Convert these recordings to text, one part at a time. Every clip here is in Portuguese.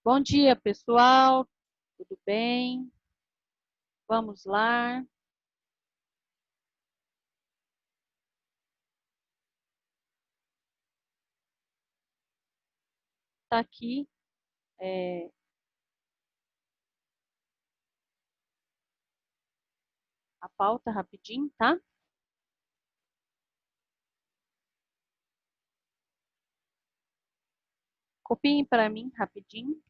Bom dia, pessoal. Tudo bem? Vamos lá. Está aqui a pauta rapidinho, tá? Copiem para mim rapidinho.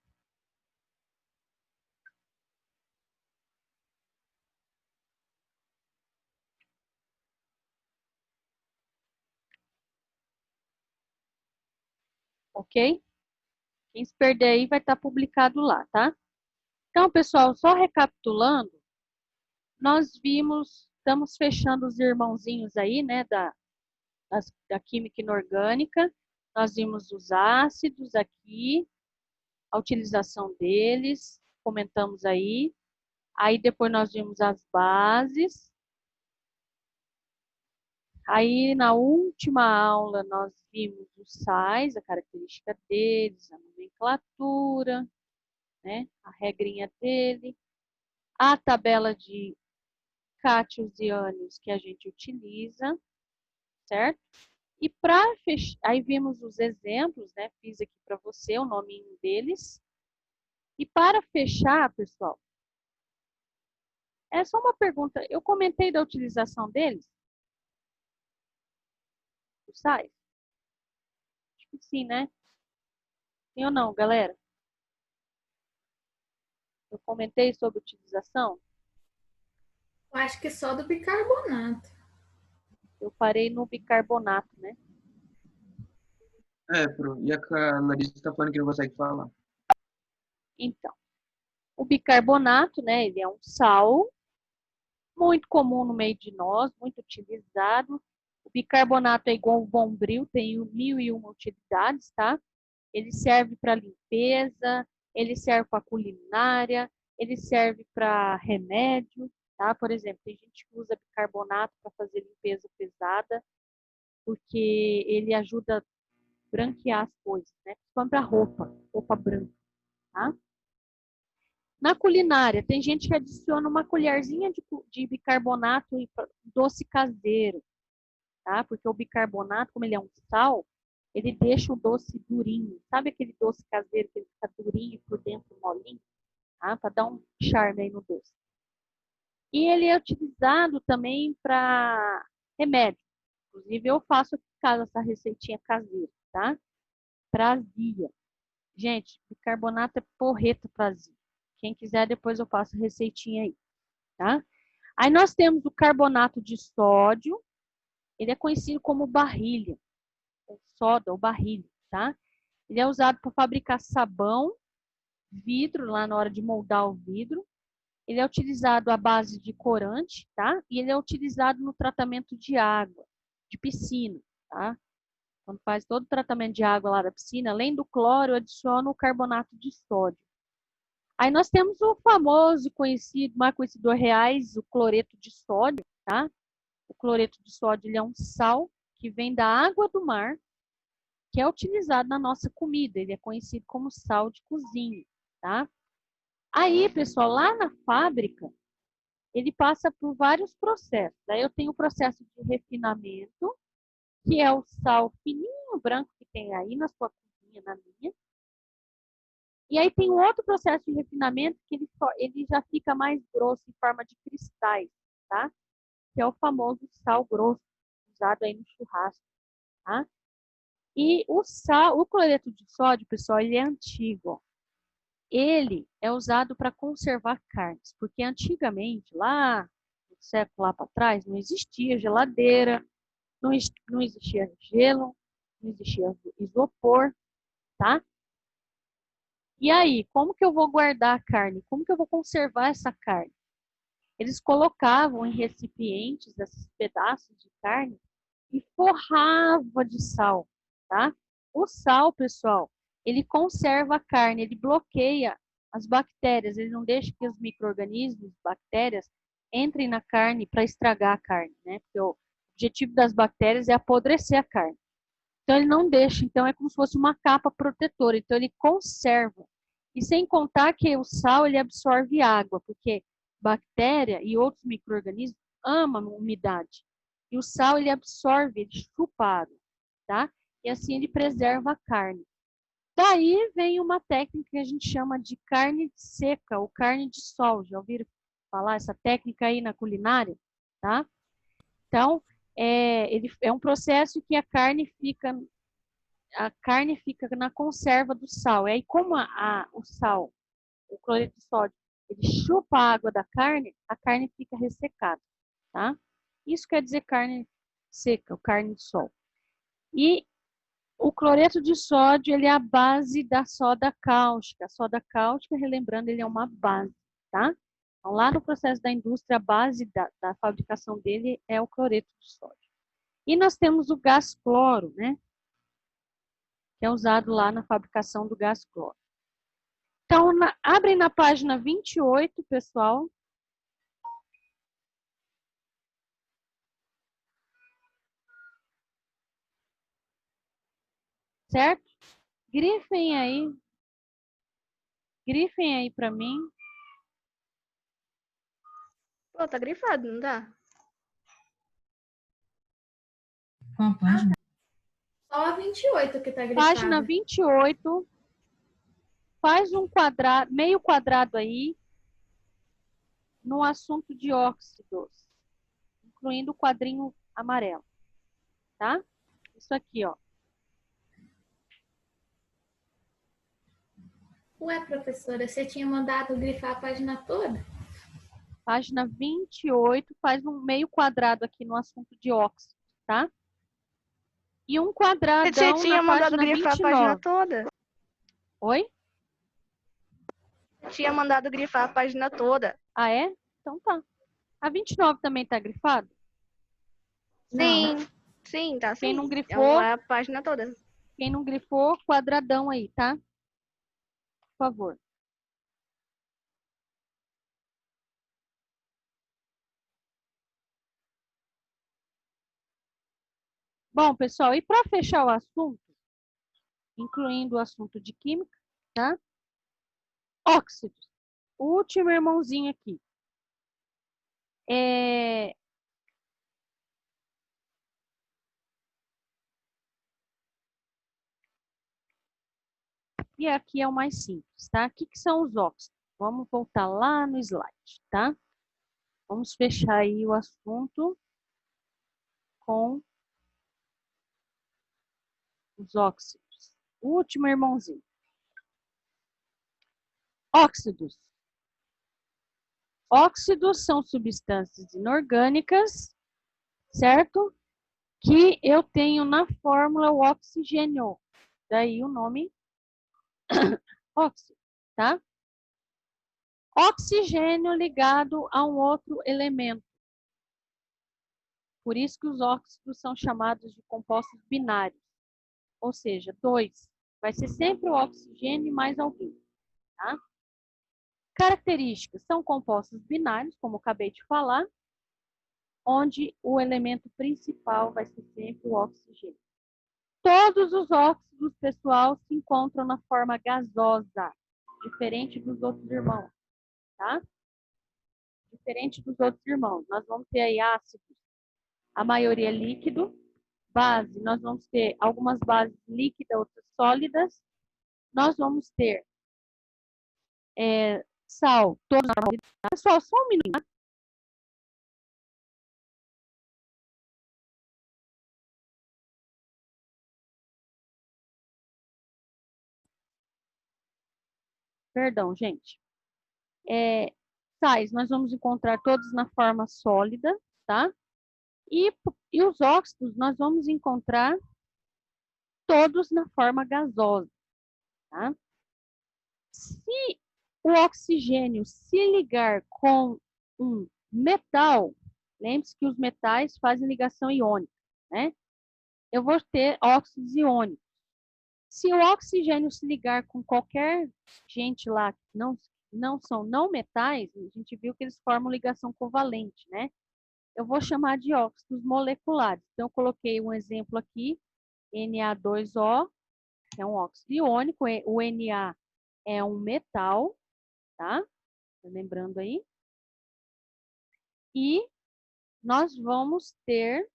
Ok? Quem se perder aí vai estar publicado lá, tá? Então, pessoal, só recapitulando, nós vimos, estamos fechando os irmãozinhos aí, né, da química inorgânica. Nós vimos os ácidos aqui, a utilização deles, comentamos aí. Aí depois nós vimos as bases. Aí na última aula nós vimos os sais, a característica deles, a nomenclatura, né, a regrinha dele, a tabela de cátions e ânions que a gente utiliza, certo? E para fechar, aí vimos os exemplos, né? Fiz aqui para você o nominho deles. E para fechar, pessoal, é só uma pergunta. Eu comentei da utilização deles? Os sais? Acho que sim, né? Sim ou não, galera? Eu comentei sobre utilização? Eu acho que só do bicarbonato. Eu parei no bicarbonato, né? E a Larissa está falando que não consegue falar. Então, o bicarbonato, né? Ele é um sal muito comum no meio de nós, muito utilizado. O bicarbonato é igual ao Bombril, tem 1001 utilidades, tá? Ele serve para limpeza, ele serve para culinária, ele serve para remédio, tá? Por exemplo, tem gente que usa bicarbonato para fazer limpeza pesada, porque ele ajuda a branquear as coisas, né? Principalmente para roupa branca, tá? Na culinária, tem gente que adiciona uma colherzinha de bicarbonato em doce caseiro, tá? Porque o bicarbonato, como ele é um sal, ele deixa o doce durinho. Sabe aquele doce caseiro que ele fica durinho por dentro molinho? Tá? Para dar um charme aí no doce. E ele é utilizado também para remédio. Inclusive, eu faço aqui em casa essa receitinha caseira, tá? Para azia. Gente, bicarbonato é porreta para azia. Quem quiser, depois eu passo a receitinha aí, tá? Aí nós temos o carbonato de sódio. Ele é conhecido como barrilha, ou soda, ou barrilha, tá? Ele é usado para fabricar sabão, vidro, lá na hora de moldar o vidro. Ele é utilizado à base de corante, tá? E ele é utilizado no tratamento de água, de piscina, tá? Quando faz todo o tratamento de água lá da piscina, além do cloro, adiciona o carbonato de sódio. Aí nós temos o famoso conhecido, mais conhecido reais, o cloreto de sódio, tá? O cloreto de sódio ele é um sal que vem da água do mar, que é utilizado na nossa comida. Ele é conhecido como sal de cozinha, tá? Aí, pessoal, lá na fábrica, ele passa por vários processos. Aí eu tenho o processo de refinamento, que é o sal fininho, branco que tem aí na sua cozinha, na minha. E aí tem um outro processo de refinamento que ele já fica mais grosso em forma de cristais, tá? Que é o famoso sal grosso, usado aí no churrasco, tá? E o sal, o cloreto de sódio, pessoal, ele é antigo. Ele é usado para conservar carnes, porque antigamente, lá no século lá para trás, não existia geladeira, não existia gelo, não existia isopor, tá? E aí, como que eu vou guardar a carne? Como que eu vou conservar essa carne? Eles colocavam em recipientes esses pedaços de carne e forrava de sal, tá? O sal, pessoal, ele conserva a carne, ele bloqueia as bactérias, ele não deixa que os micro-organismos, bactérias, entrem na carne para estragar a carne, né? Porque o objetivo das bactérias é apodrecer a carne. Então, ele não deixa, então é como se fosse uma capa protetora, então ele conserva. E sem contar que o sal ele absorve água, porque bactéria e outros micro-organismos amam umidade. E o sal ele absorve, ele chupa a água, tá? E assim ele preserva a carne. Daí vem uma técnica que a gente chama de carne seca ou carne de sol. Já ouviram falar essa técnica aí na culinária? Tá? Então, ele é um processo que a carne fica na conserva do sal. E aí, como o sal, o cloreto de sódio, ele chupa a água da carne, a carne fica ressecada. Tá? Isso quer dizer carne seca, ou carne de sol. E o cloreto de sódio, ele é a base da soda cáustica. A soda cáustica, relembrando, ele é uma base, tá? Então, lá no processo da indústria, a base da fabricação dele é o cloreto de sódio. E nós temos o gás cloro, né? Que é usado lá na fabricação do gás cloro. Então, abrem na página 28, pessoal. Certo? Grifem aí para mim. Pô, tá grifado, não tá? Qual a página? Só a 28 que tá grifada. Página 28. Faz um quadrado, meio quadrado aí, no assunto de óxidos, incluindo o quadrinho amarelo, tá? Isso aqui, ó. Ué, professora, você tinha mandado grifar a página toda? Página 28, faz um meio quadrado aqui no assunto de óxidos, tá? E um quadradão Você tinha na mandado página grifar 29. a página toda. Oi? Tinha mandado grifar a página toda. Ah, é? Então tá. A 29 também tá grifado? Não. Sim, tá sim. Quem não grifou, É a página toda. quem não grifou, quadradão aí, tá? Por favor. Bom, pessoal, e para fechar o assunto, incluindo o assunto de química, tá? Óxidos. O último irmãozinho aqui. E aqui é o mais simples, tá? O que são os óxidos? Vamos voltar lá no slide, tá? Vamos fechar aí o assunto com os óxidos. O último irmãozinho. Óxidos. Óxidos são substâncias inorgânicas, certo? Que eu tenho na fórmula o oxigênio. Daí o nome óxido, tá? Oxigênio ligado a um outro elemento. Por isso que os óxidos são chamados de compostos binários. Ou seja, 2. Vai ser sempre o oxigênio e mais alguém, tá? Características. São compostos binários, como eu acabei de falar, onde o elemento principal vai ser sempre o oxigênio. Todos os óxidos, pessoal, se encontram na forma gasosa, diferente dos outros irmãos, tá? Diferente dos outros irmãos. Nós vamos ter aí ácidos, a maioria líquido. Base, nós vamos ter algumas bases líquidas, outras sólidas. Nós vamos ter sal, todos. Pessoal, só um minuto. Perdão, gente. Sais, nós vamos encontrar todos na forma sólida, tá? E os óxidos, nós vamos encontrar todos na forma gasosa, tá? Se o oxigênio se ligar com um metal, lembre-se que os metais fazem ligação iônica, né? Eu vou ter óxidos iônicos. Se o oxigênio se ligar com qualquer gente lá que não são não metais, a gente viu que eles formam ligação covalente, né? Eu vou chamar de óxidos moleculares. Então, eu coloquei um exemplo aqui, Na2O, que é um óxido iônico, o Na é um metal, tá? Lembrando aí. E nós vamos ter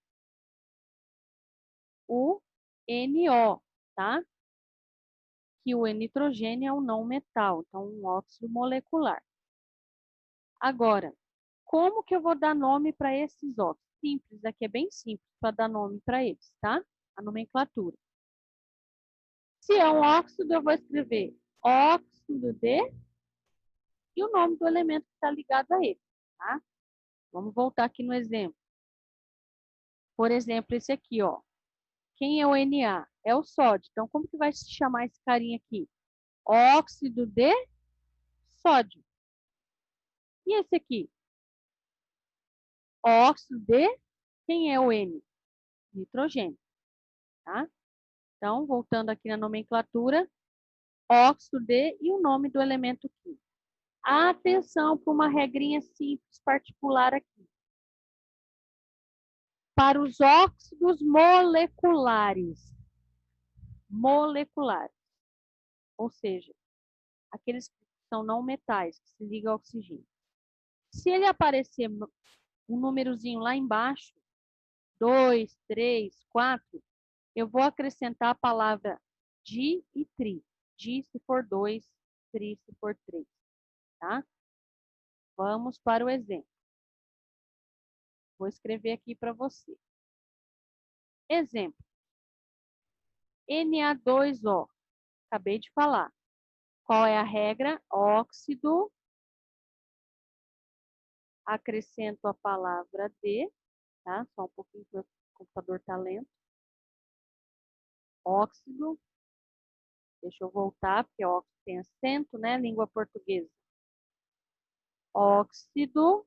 o NO, tá? Que o nitrogênio é um não metal, então um óxido molecular. Agora, como que eu vou dar nome para esses óxidos? Simples, aqui é bem simples para dar nome para eles, tá? A nomenclatura. Se é um óxido, eu vou escrever óxido de e o nome do elemento que está ligado a ele, tá? Vamos voltar aqui no exemplo. Por exemplo, esse aqui, ó. Quem é o Na? É o sódio. Então, como que vai se chamar esse carinha aqui? Óxido de sódio. E esse aqui? Óxido de... Quem é o N? Nitrogênio, tá? Então, voltando aqui na nomenclatura, óxido de e o nome do elemento químico. Atenção para uma regrinha simples particular aqui. Para os óxidos moleculares, ou seja, aqueles que são não metais, que se ligam ao oxigênio. Se ele aparecer um númerozinho lá embaixo, 2, 3, 4, eu vou acrescentar a palavra di e tri. Di se for 2, tri se for 3, tá? Vamos para o exemplo. Vou escrever aqui para você. Exemplo. Na2O. Acabei de falar. Qual é a regra? Óxido. Acrescento a palavra de, tá? Só um pouquinho que o computador está lento. Óxido. Deixa eu voltar, porque óxido tem acento, né? Língua portuguesa. Óxido.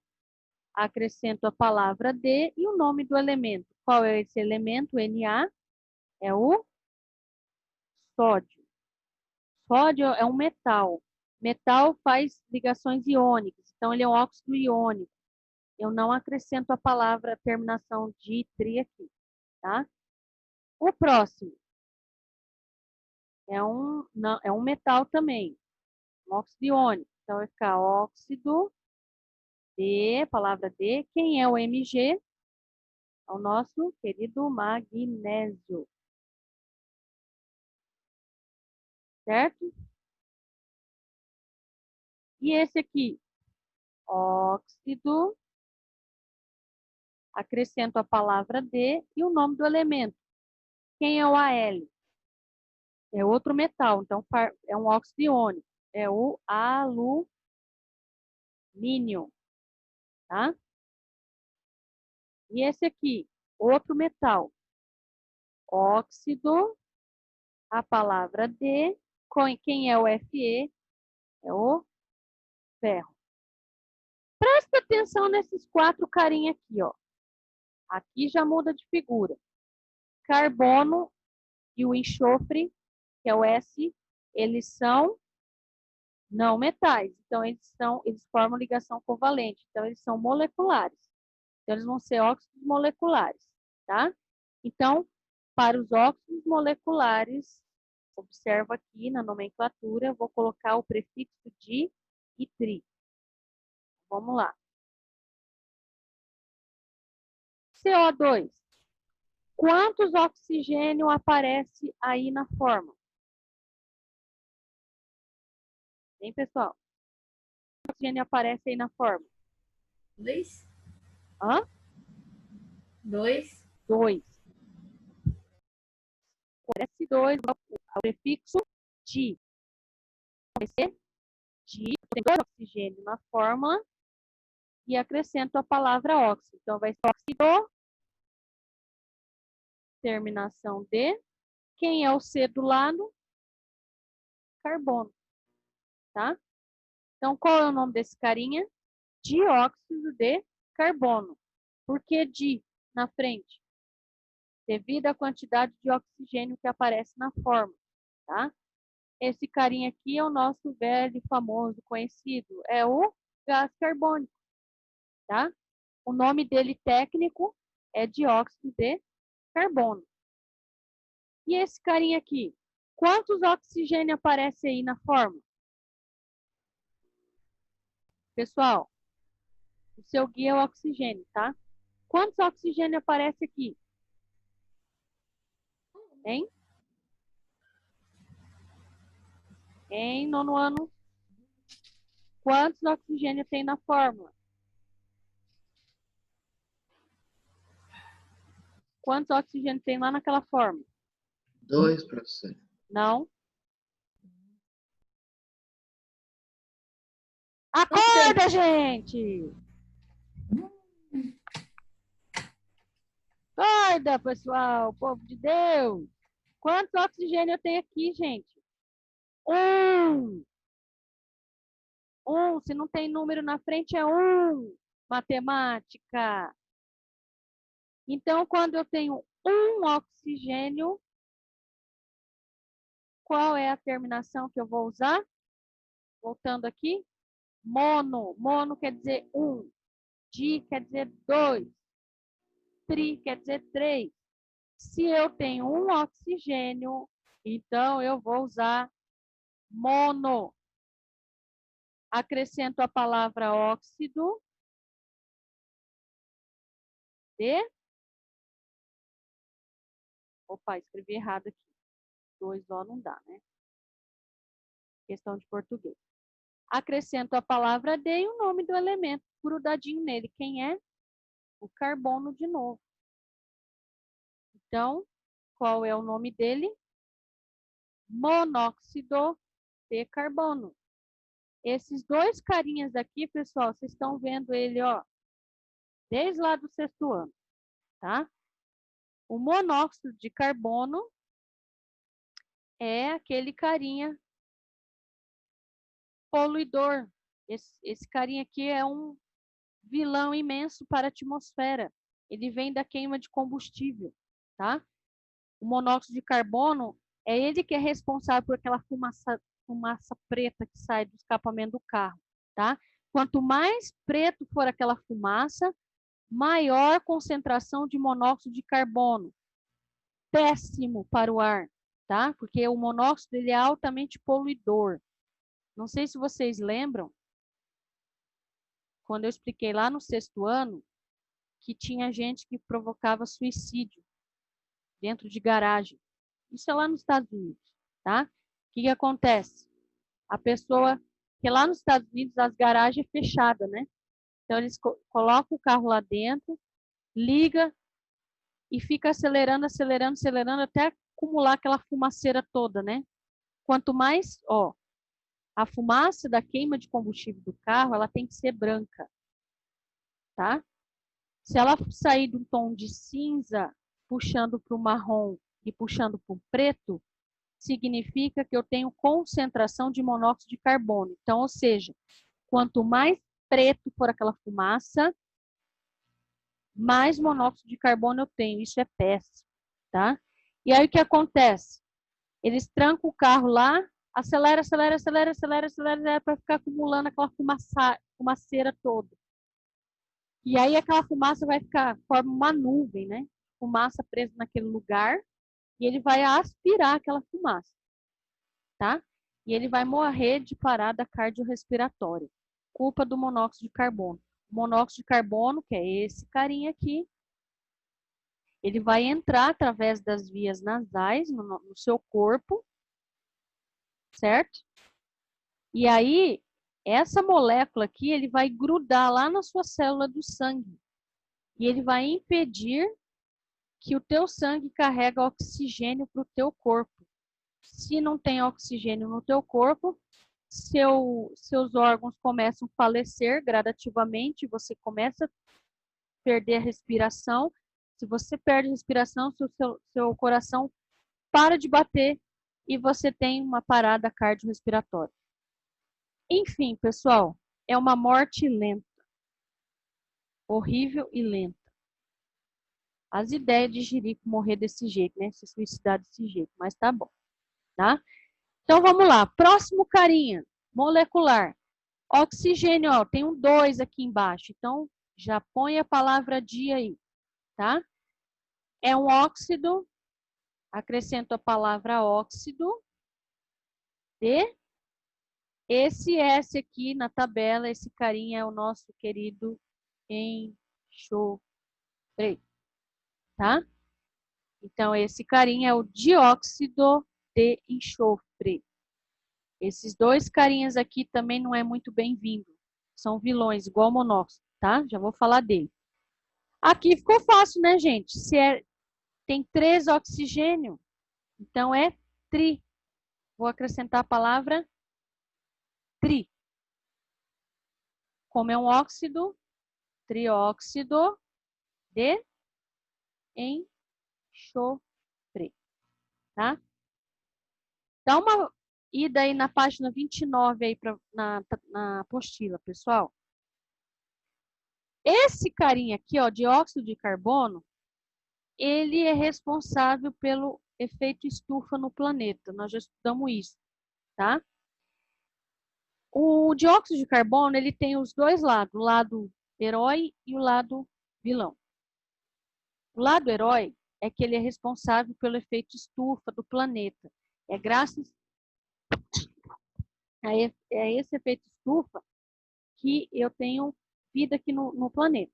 Acrescento a palavra de e o nome do elemento. Qual é esse elemento? Na é o sódio. Sódio é um metal. Metal faz ligações iônicas, então ele é um óxido iônico. Eu não acrescento a palavra terminação de tri aqui, tá? O próximo é um metal também, um óxido iônico. Então vai ficar óxido de, palavra de, quem é o Mg? É o nosso querido magnésio. Certo? E esse aqui? Óxido. Acrescento a palavra de e o nome do elemento. Quem é o Al? É outro metal, então é um óxido iônico. É o alumínio, tá? E esse aqui? Outro metal. Óxido. A palavra de. Quem é o Fe? É o ferro. Presta atenção nesses 4 carinhas aqui, ó. Aqui já muda de figura. Carbono e o enxofre, que é o S, eles são não metais. Então, eles formam ligação covalente. Então, eles são moleculares. Então, eles vão ser óxidos moleculares, tá? Então, para os óxidos moleculares, observa aqui na nomenclatura, eu vou colocar o prefixo di e tri. Vamos lá. CO2. Quantos oxigênio aparece aí na forma? Hein, pessoal? Quantos oxigênio aparece aí na forma? 2. Hã? 2. 2. Aparece 2, o prefixo di. Vai ser di, tem 2 oxigênios na fórmula e acrescento a palavra óxido. Então, vai ser óxido, terminação de. Quem é o C do lado? Carbono, tá? Então, qual é o nome desse carinha? Dióxido de carbono. Por que di na frente? Devido à quantidade de oxigênio que aparece na fórmula, tá? Esse carinha aqui é o nosso velho, famoso, conhecido. É o gás carbônico, tá? O nome dele técnico é dióxido de carbono. E esse carinha aqui? Quantos oxigênio aparece aí na fórmula? Pessoal, o seu guia é o oxigênio, tá? Quantos oxigênio aparece aqui? Hein? Em nono ano, quantos oxigênio tem na fórmula? Quantos oxigênio tem lá naquela fórmula? 2, professor. Não. Acorda, gente! Acorda, pessoal, povo de Deus! Quantos oxigênio eu tenho aqui, gente? 1. 1. Se não tem número na frente, é 1. Matemática. Então, quando eu tenho um oxigênio, qual é a terminação que eu vou usar? Voltando aqui. Mono. Mono quer dizer 1. Di quer dizer 2. Tri quer dizer 3. Se eu tenho um oxigênio, então eu vou usar mono. Acrescento a palavra óxido de... Opa, escrevi errado aqui. 2O não dá, né? Questão de português. Acrescento a palavra de e o nome do elemento grudadinho nele. Quem é? O carbono de novo. Então, qual é o nome dele? Monóxido de carbono. Esses dois carinhas aqui, pessoal, vocês estão vendo ele, ó, desde lá do 6º ano, tá? O monóxido de carbono é aquele carinha poluidor. Esse carinha aqui é um vilão imenso para a atmosfera. Ele vem da queima de combustível, tá? O monóxido de carbono é ele que é responsável por aquela fumaça preta que sai do escapamento do carro, tá? Quanto mais preto for aquela fumaça, maior concentração de monóxido de carbono. Péssimo para o ar, tá? Porque o monóxido ele é altamente poluidor. Não sei se vocês lembram, quando eu expliquei lá no 6º ano, que tinha gente que provocava suicídio dentro de garagem. Isso é lá nos Estados Unidos, tá? O que acontece? A pessoa, que lá nos Estados Unidos as garagens é fechada, né? Então eles colocam o carro lá dentro, liga e fica acelerando, acelerando, acelerando até acumular aquela fumaceira toda, né? Quanto mais, ó, a fumaça da queima de combustível do carro, ela tem que ser branca, tá? Se ela sair de um tom de cinza, puxando para o marrom e puxando para o preto, significa que eu tenho concentração de monóxido de carbono. Então, ou seja, quanto mais preto for aquela fumaça, mais monóxido de carbono eu tenho. Isso é péssimo, tá? E aí o que acontece? Eles trancam o carro lá, acelera, acelera, acelera, acelera, acelera, para ficar acumulando aquela fumaceira toda. E aí aquela fumaça vai ficar, forma uma nuvem, né? Fumaça presa naquele lugar, e ele vai aspirar aquela fumaça, tá? E ele vai morrer de parada cardiorrespiratória. Culpa do monóxido de carbono. O monóxido de carbono, que é esse carinha aqui, ele vai entrar através das vias nasais no seu corpo, certo? E aí, essa molécula aqui, ele vai grudar lá na sua célula do sangue. E ele vai impedir que o teu sangue carregue oxigênio para o teu corpo. Se não tem oxigênio no teu corpo, seus órgãos começam a falecer gradativamente, você começa a perder a respiração. Se você perde a respiração, seu coração para de bater e você tem uma parada cardiorrespiratória. Enfim, pessoal, é uma morte lenta. Horrível e lenta. As ideias de Jerico morrer desse jeito, né? Se suicidar desse jeito, mas tá bom, tá? Então, vamos lá. Próximo carinha, molecular. Oxigênio, ó, tem um 2 aqui embaixo. Então, já põe a palavra dia aí, tá? É um óxido, acrescento a palavra óxido de Esse S aqui na tabela, esse carinha é o nosso querido enxofre, tá? Então, esse carinha é o dióxido de enxofre. Esses dois carinhas aqui também não é muito bem-vindo. São vilões, igual o monóxido, tá? Já vou falar dele. Aqui ficou fácil, né, gente? Tem 3 oxigênio, então é tri. Vou acrescentar a palavra tri. Como é um óxido, trióxido de enxofre, tá? Dá uma ida aí na página 29 aí na apostila, pessoal. Esse carinha aqui, ó, dióxido de carbono, ele é responsável pelo efeito estufa no planeta. Nós já estudamos isso, tá? O dióxido de carbono, ele tem os dois lados, o lado herói e o lado vilão. O lado herói é que ele é responsável pelo efeito estufa do planeta. É graças a esse efeito estufa que eu tenho vida aqui no planeta.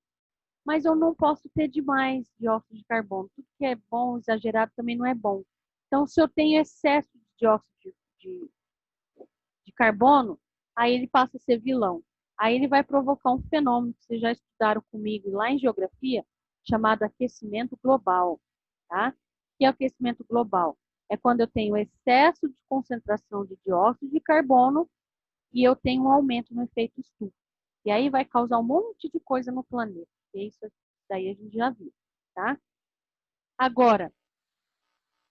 Mas eu não posso ter demais dióxido de carbono. Tudo que é bom, exagerado, também não é bom. Então, se eu tenho excesso de dióxido de carbono, aí ele passa a ser vilão. Aí ele vai provocar um fenômeno que vocês já estudaram comigo lá em geografia, chamado aquecimento global, tá? Que é o aquecimento global? É quando eu tenho excesso de concentração de dióxido de carbono e eu tenho um aumento no efeito estufa. E aí vai causar um monte de coisa no planeta. E isso daí a gente já viu, tá? Agora,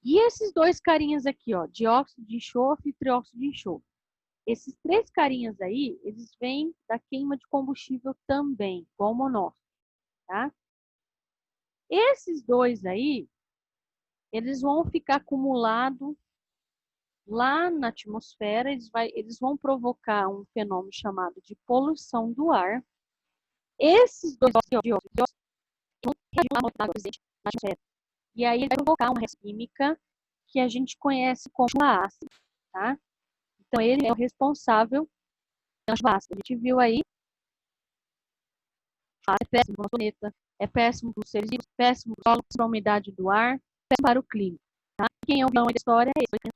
e esses dois carinhas aqui, ó, dióxido de enxofre e trióxido de enxofre? Esses 3 carinhas aí, eles vêm da queima de combustível também, igual o monóxido, tá? Esses dois aí, eles vão ficar acumulados lá na atmosfera, eles vão provocar um fenômeno chamado de poluição do ar. Esses dois dióxidos vão reagir na atmosfera. E aí ele vai provocar uma reação química que a gente conhece como chuva ácida, tá? Então ele é o responsável pela chuva ácida. A gente viu aí, é péssimo para o planeta, é péssimo para os seres vivos, péssimo para a umidade do ar, péssimo para o clima, tá? Quem é o vilão da história é esse,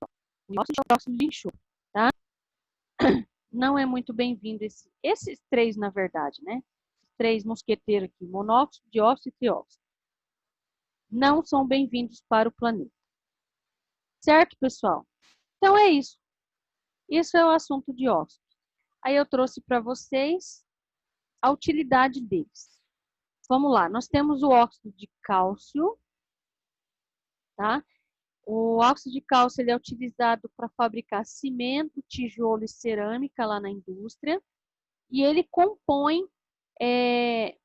o dióxido de enxofre, tá? Não é muito bem-vindo esses 3, na verdade, né? Esses 3 mosqueteiros aqui, monóxido, dióxido e trióxido. Não são bem-vindos para o planeta. Certo, pessoal? Então é isso. Isso é o assunto de óxidos. Aí eu trouxe para vocês a utilidade deles. Vamos lá, nós temos o óxido de cálcio, tá? O óxido de cálcio ele é utilizado para fabricar cimento, tijolo e cerâmica lá na indústria. E ele compõe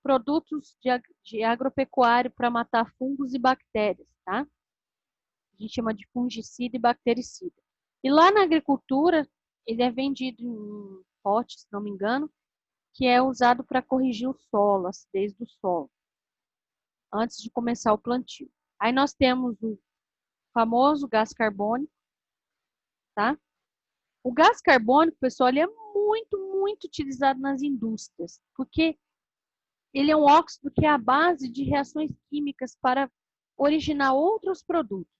produtos de agropecuário para matar fungos e bactérias, tá? A gente chama de fungicida e bactericida. E lá na agricultura, ele é vendido em potes, se não me engano, que é usado para corrigir o solo, a acidez do solo, antes de começar o plantio. Aí nós temos o famoso gás carbônico, tá? O gás carbônico, pessoal, ele é muito utilizado nas indústrias, porque ele é um óxido que é a base de reações químicas para originar outros produtos.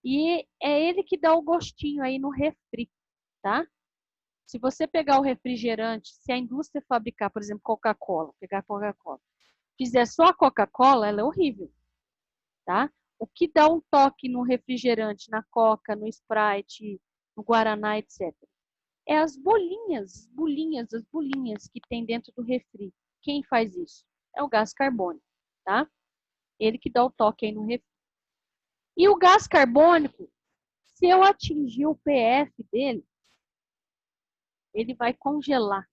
E é ele que dá o gostinho aí no refri, tá? Se você pegar o refrigerante, se a indústria fabricar, por exemplo, Coca-Cola, pegar Coca-Cola, fizer só a Coca-Cola, ela é horrível, tá? O que dá um toque no refrigerante, na Coca, no Sprite, no Guaraná, etc. É as bolinhas que tem dentro do refri. Quem faz isso? É o gás carbônico, tá? Ele que dá o toque aí no refri. E o gás carbônico, se eu atingir o pF dele, ele vai congelar.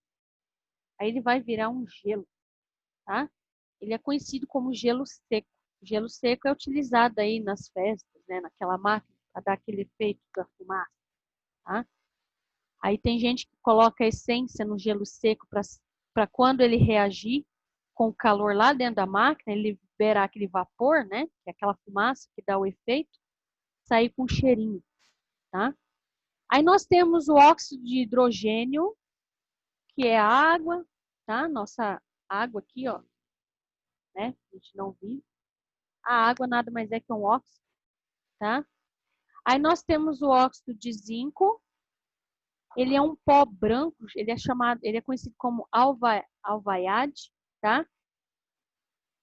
Aí ele vai virar um gelo, tá? Ele é conhecido como gelo seco. O gelo seco é utilizado aí nas festas, né? Naquela máquina, para dar aquele efeito da fumaça, tá? Aí tem gente que coloca a essência no gelo seco para quando ele reagir com o calor lá dentro da máquina, ele liberar aquele vapor, né? Que é aquela fumaça que dá o efeito, sair com cheirinho, tá? Aí nós temos o óxido de hidrogênio, que é a água, tá? Nossa água aqui, ó, né? A gente não vive. A água nada mais é que um óxido, tá? Aí nós temos o óxido de zinco. Ele é um pó branco, ele é conhecido como alvaiade, tá?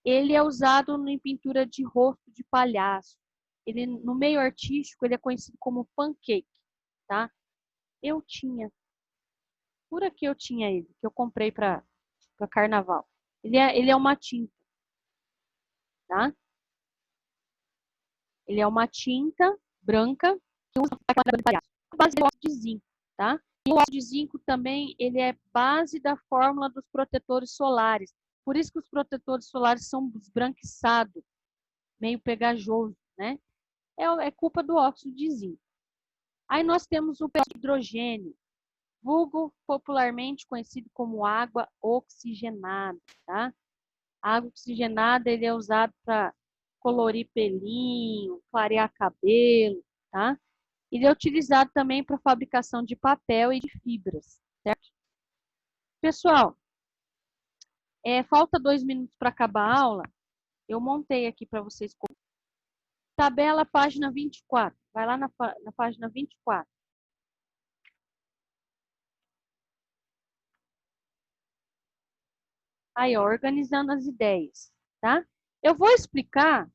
Ele é usado em pintura de rosto de palhaço. Ele, no meio artístico, ele é conhecido como pancake, tá? Eu tinha, por aqui eu tinha ele, que eu comprei para carnaval. Ele é uma tinta, tá? Ele é uma tinta branca que usa para pintura de palhaço. A base do óxido de zinco, tá? E o óxido de zinco também, ele é base da fórmula dos protetores solares. Por isso que os protetores solares são esbranquiçados, meio pegajoso, né? É culpa do óxido de zinco. Aí nós temos o hidrogênio, vulgo popularmente conhecido como água oxigenada, tá? A água oxigenada, ele é usado para colorir pelinho, clarear cabelo, tá? Ele é utilizado também para fabricação de papel e de fibras, certo? Pessoal, falta 2 minutos para acabar a aula. Eu montei aqui para vocês. Tabela, página 24. Vai lá na página 24. Aí, ó, organizando as ideias, tá? Eu vou explicar,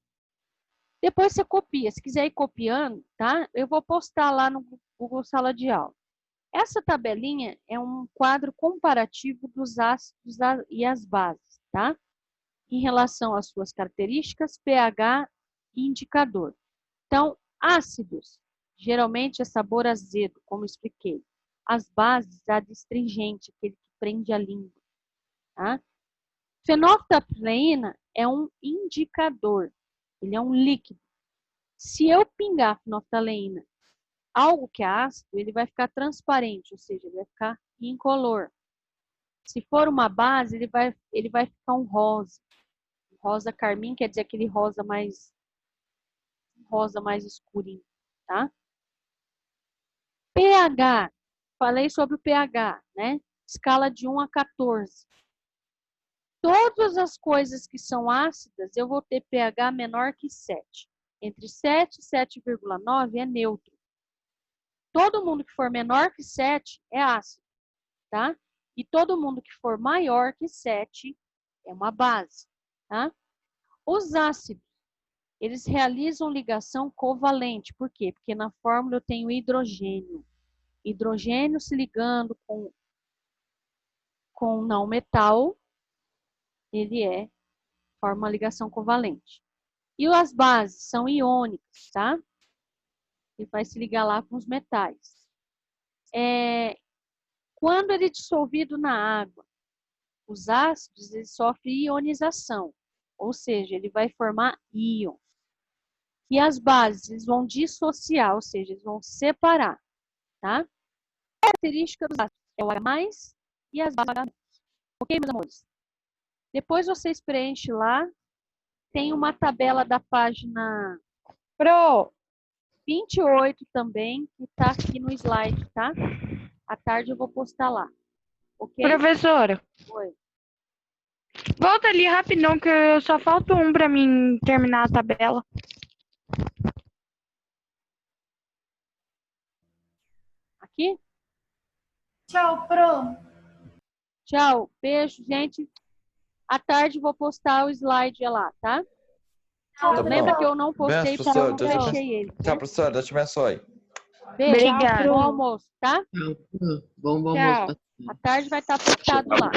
depois você copia. Se quiser ir copiando, tá? Eu vou postar lá no Google Sala de Aula. Essa tabelinha é um quadro comparativo dos ácidos e as bases, tá? Em relação às suas características, pH e indicador. Então, ácidos, geralmente é sabor azedo, como eu expliquei. As bases, adstringente, aquele que prende a língua, tá? Fenolftaleína é um indicador, ele é um líquido. Se eu pingar fenolftaleína, algo que é ácido, ele vai ficar transparente, ou seja, ele vai ficar incolor. Se for uma base, ele vai ficar um rosa. Rosa carmim quer dizer aquele rosa mais escurinho, tá? pH, falei sobre o pH, né? Escala de 1 a 14. Todas as coisas que são ácidas, eu vou ter pH menor que 7. Entre 7 e 7,9 é neutro. Todo mundo que for menor que 7 é ácido, tá? E todo mundo que for maior que 7 é uma base, tá? Os ácidos, eles realizam ligação covalente. Por quê? Porque na fórmula eu tenho hidrogênio. Hidrogênio se ligando com não metal, ele forma uma ligação covalente. E as bases são iônicas, tá? Ele vai se ligar lá com os metais. Quando ele é dissolvido na água, os ácidos, eles sofrem ionização, ou seja, ele vai formar íons. E as bases, eles vão dissociar, ou seja, eles vão separar, tá? A característica dos ácidos é o H+, e as bases H-. Ok, meus amores? Depois vocês preenchem lá. Tem uma tabela da página 28 também, que está aqui no slide, tá? À tarde eu vou postar lá. Ok? Professora, Oi. volta ali rapidão que só falta um para mim terminar a tabela. Aqui? Tchau, Pro. Tchau. Beijo, gente. À tarde eu vou postar o slide lá, tá? Tá Lembra bom. que eu não postei Benção, porque eu não professor. fechei ele. Tchau, professor. Deus te abençoe. Beijo. Obrigada. Bom almoço, tá? Bom Tchau. almoço. À tarde vai estar postado lá.